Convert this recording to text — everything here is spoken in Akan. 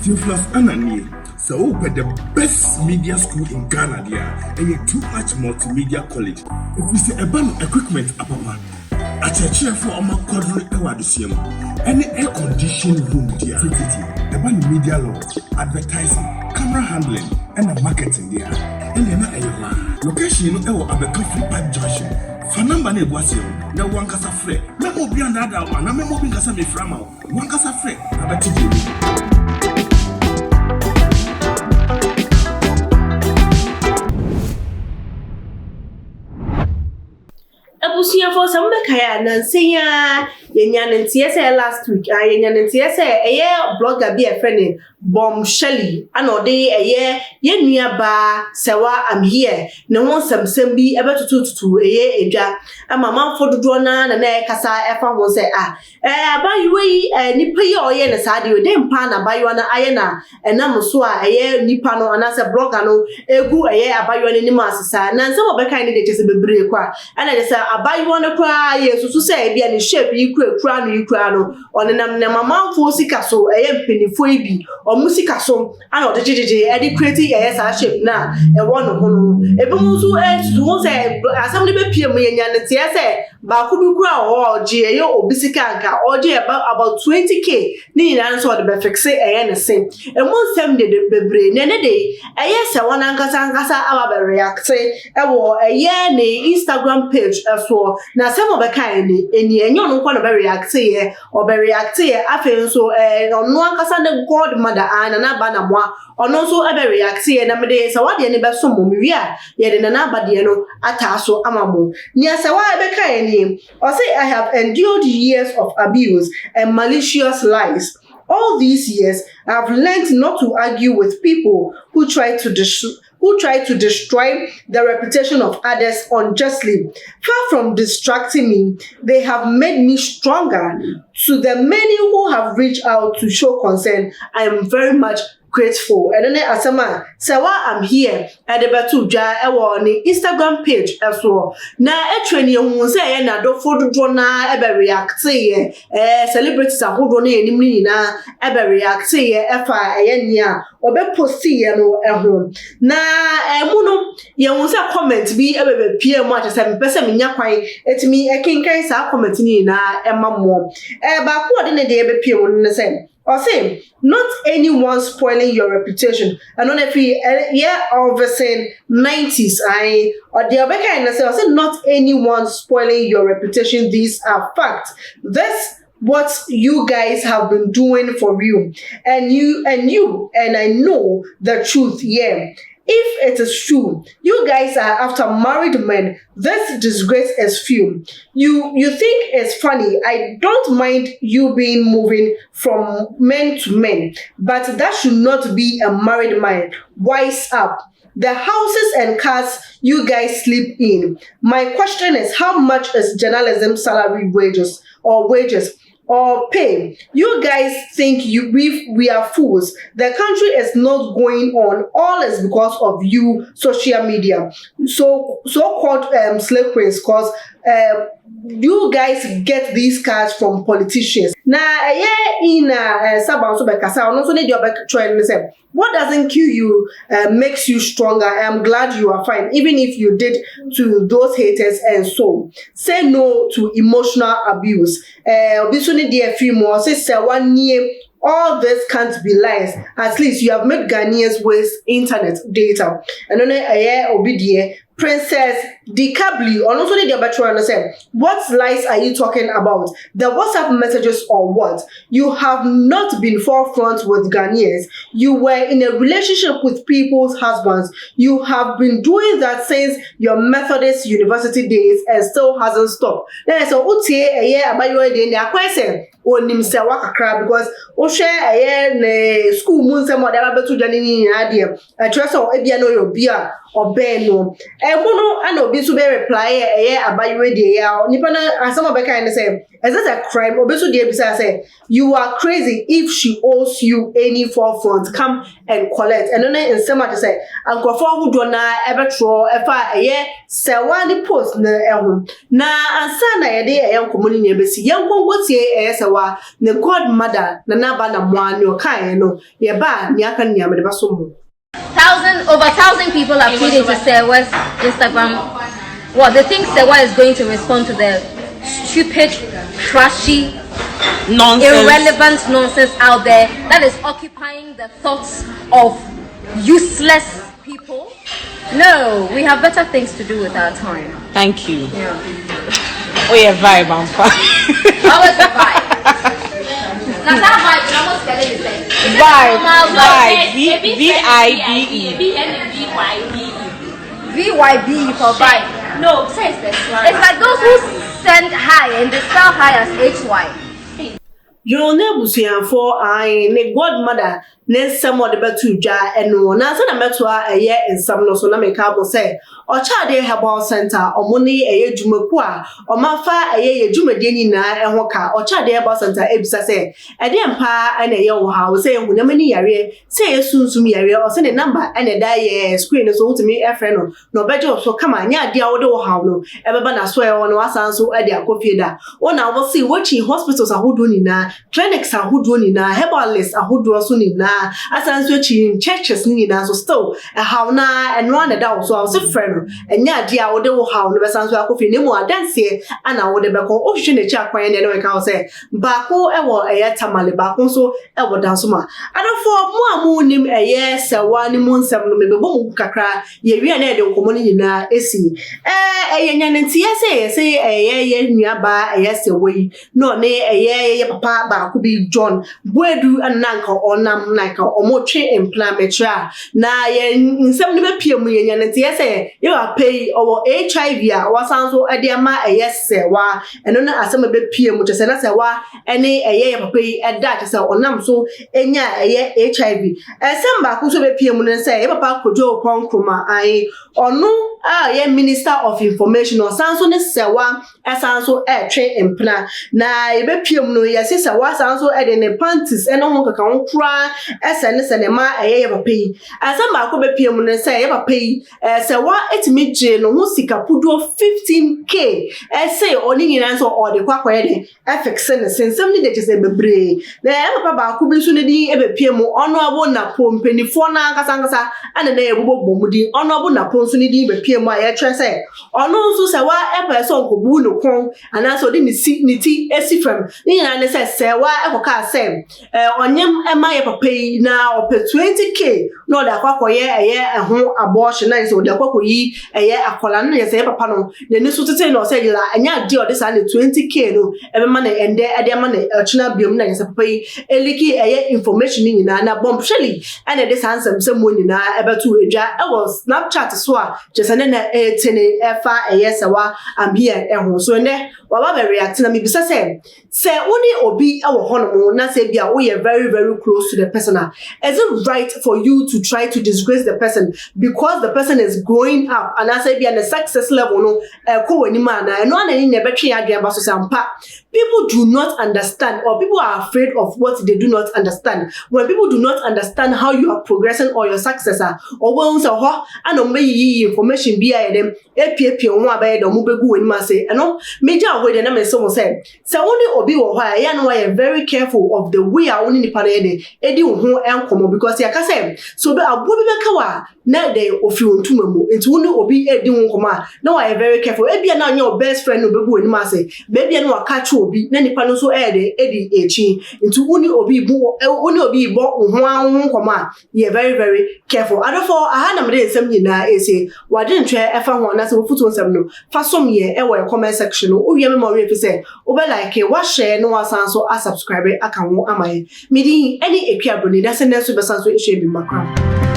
Theophilus Anani, so the best media school in Ghana there, and a too much multimedia college. If we say a band equipment apapa, a chair for our quadri awadisium, any air conditioned room there, the band media law, advertising, camera handling, and the marketing there. And then a location in our Abercrombie Park Junction. Fanamba ne boasio na wankasa frɛ na obi andada wa na memo bi nkasa me frama wankasa frɛ abati bi abusia for some kaya nansenya yenya ntiese last week yenya ntiese blogger bi e friend Bom Shelly anode yenua ba sewa am here ne won samsam bi ebetututu edwa amama fododo na kasa efa ho se abayiwe yi nipa yi oye ne sade o de mpa na abayiwa na aye na enam so nipa no ana se blogger no egu abayiwa ne nim asesa na nsem obekan ne de chese bebre kwa ana de se abayiwa no kwa yesusu se bia ne shape yi kura no onenam ne mama fo sika so mpinifo ibi musika so ana odejeje edi create sa shape na won no no ebimu so so say asam ne be pie mu yenya ne tie say ba ku bi kura oje obisika anka oje about 20k ni na so de be fixe ne se emu de bebre ne de se won ankasa aba be react wo ne Instagram page so na sem obekan ni eni enyo no kwa no be react react afen so no ankasa ne god mother na ba na moa ono so ebe react na me de se wade ne be so momi a ye de na ba de no ata so amamo ni ase wa ebe kan ni o say I have endured years of abuse and malicious lies. All these years I've learned not to argue with people who try to destroy the reputation of others unjustly. Far from distracting me, they have made me stronger. To the many who have reached out to show concern, I am very much grateful. And then asama sawa I'm here at the batu ja ni Instagram page as well. Na etweni hu say na do fodo na ebe react celebrities ahodo na enim ni na ebe react efa nia obe post no eho na emu no ye hu say comment bi ebe pie mu atese me pese me nya kwan etimi ekinkan sa comment ni na emamo ba ko de ne de ebe pie mu no say or say, not anyone spoiling your reputation. And on every year of the 90s, or the other kind of say, not anyone spoiling your reputation. These are facts. That's what you guys have been doing for real. And I know the truth, yeah. If it is true, you guys are after married men, this disgrace is few. You think it's funny. I don't mind you being moving from men to men, but that should not be a married man. Wise up. The houses and cars you guys sleep in. My question is, how much is journalism salary wages or pay? You guys think we are fools. The country is not going on. All is because of you, social media. So-called slave queens, cause you guys get these cards from politicians. Now, in Sabah so bekasa, also need your back trying to say, what doesn't kill you makes you stronger. I am glad you are fine, even if you did to those haters and so. Say no to emotional abuse. Obviously, dear few more. Say one year. All this can't be lies. At least you have made Ghanaians waste internet data. And then obedient Princess Dikabli, or also the Abachuana said, what lies are you talking about? The WhatsApp messages or what? You have not been forefront with Ghanaians. You were in a relationship with people's husbands. You have been doing that since your Methodist University days and still hasn't stopped. Then so utie a year about your day in the question. Onim se wakakra because o share ne school mun se mo da ba betu dani ni adie e tire so e bia no yo bia obey no mono and obi so be reply abayewe de ya nipa na some of kind say is this a crime obi so de bisa say you are crazy if she owes you any forefront come and collect and no in some to say ankofo hudo na ebetro efa sewa ni post na eho na ansa na ye de enkomo ni ebesi yenkongotie sewa ne godmother na naba na moani o kan no ye ba ni aka ni amede baso mu. Over 1,000 people have put into Sewa's Instagram. Well, they think Sewa is going to respond to the stupid, trashy, irrelevant nonsense out there that is occupying the thoughts of useless people. No, we have better things to do with our time. Thank you. Yeah. Oh yeah, vibe, I'm fine. How was the vibe? Now that vibe is almost getting the same. Vibe. VYB for vibe. No, says this one. It's like those who send high and they spell high as HY. Your neighbors for I ne godmother ne some de betu dwa eno na se na meto ensam no so na make abo say o chade herbal center omoni jumaku a o mafa jumade nyina eho ka o chade herbal center ebisa say e de mpa na wo ha wo say ehunam ni yare say esunsum yare o se ne number ene da screen so wutumi efre no obeje so kama nya de a wo de wo ha no e beba na so e wo asan so e de akofie da wo na wo see watching hospitals ahodo nyina clinics ahodo nyina herbalists ahodo so nyina asanso chi churches ni na so still how na enwa na da so so friend enya dia wo de wo how no besanso akofi ne mu adanse ana wo de beko o hwehwe ne chi akwan ne no ka say ba ko e wo tamale ba ko so e wo dan so ma adofo mu amu nim sewa ni mu nsem no mebebo mu kakra ye wi na e de nkomo ni nyina esi enya ne ntie say ye nua ba sewa yi no ne ye papa ba ko bi John Boedu ananka onam like omotwe implementra na ye nsem ne be pie mu ye nya ne tie say ye wa pay owo HIV a wasanso e de ma sewa eno na asem be pie mu tse na sewa ene ye papa yi e da tse onam so enya HIV esem ba ko so be pie mu ne say ye papa kojo ponkroma ai onu ye minister of information o sanso ne sewa esanso e twe impla na ye be pie mu no ye se sewa sanso e de ne panties eno ho kaka ho kura ese ne ma ye papa yi asem ba ko be pie mu ne say ye papa yi sewa etimi je no ho sika pudo 15k say oni nyina so o de kwakoye de fix ne sensem ni de tse bebre na ye papa ba ko bi so ne din e be pie mu ono abo na pompenifo na nkasa ana na ye bobo mudi ono abo na ponso ni din be pie mu a ye twa say ono nso sewa e person ko bu no kon ana so de ni ti esi from ni nyina ne say sewa e ko ka say onyem e ma ye papa yi na o pe 20k no da kwakoye ho abortion na so de kwakoyi akola no ye say papa no ne ni so tete no say la anya de o de sa ne 20k no e be ma na ende e de ma na chuna biom na ye say papa yi eliki information ni nyina na bomb sheli ene de sansem sem mo nyina e betu edwa e was Snapchat so a jesene na tene efa sewa am here ho so ne waba be react na me bisa say uni obi e wo hono na say bia we are very very close to the person. Is it right for you to try to disgrace the person because the person is growing up and I say bia the success level no ko wani ma na no na ni nebetwe adua ba so sampa. People do not understand or people are afraid of what they do not understand. When people do not understand how you are progressing or your successor or when so ho anombe yi information bia dem epiepie ho abaye do mo begu wani ma say no meja ho de na me so mo say only obi wo ho a ya no are very careful of the way a oni nipa na de edi ho enkomo because ya ka say so be abo bi be kawa na de ofi ontuma mu enti woni obi edi ho enkomo a na are very careful e bia na your best friend no begu wani ma say be bia no aka chu obi na nipa no so edi echi enti woni obi bo ho anwo enkomo a you very very careful adofo aha na me de nsem nyina ese wade ntwe efa ho na se wo futu nsem no fa som ye e wo comment section no wo wi me mo re fi say wo be like wa share no wasan so a subscribe aka ho amaye midi any ekwabro ni da se neso be san so ehwe bi makra.